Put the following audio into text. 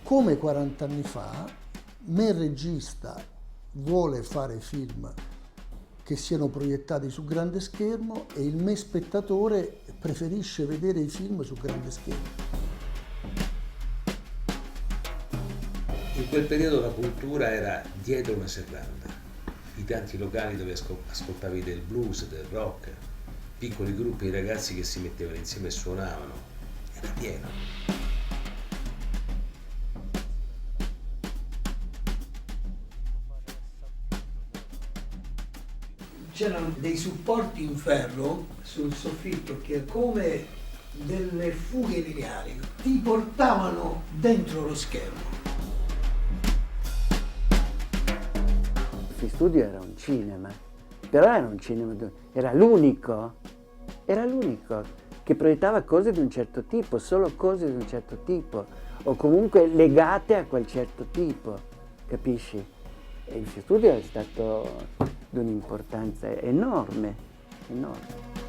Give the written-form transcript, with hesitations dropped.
come 40 anni fa, me regista vuole fare film che siano proiettati su grande schermo e il me spettatore preferisce vedere i film su grande schermo. In quel periodo la cultura era dietro una serranda, i tanti locali dove ascoltavi del blues, del rock, piccoli gruppi di ragazzi che si mettevano insieme e suonavano, era pieno. C'erano dei supporti in ferro sul soffitto che come delle fughe lineari ti portavano dentro lo schermo. Il studio era un cinema, però era un cinema, era l'unico che proiettava cose di un certo tipo, solo cose di un certo tipo, o comunque legate a quel certo tipo, capisci? E il studio è stato di un'importanza enorme, enorme.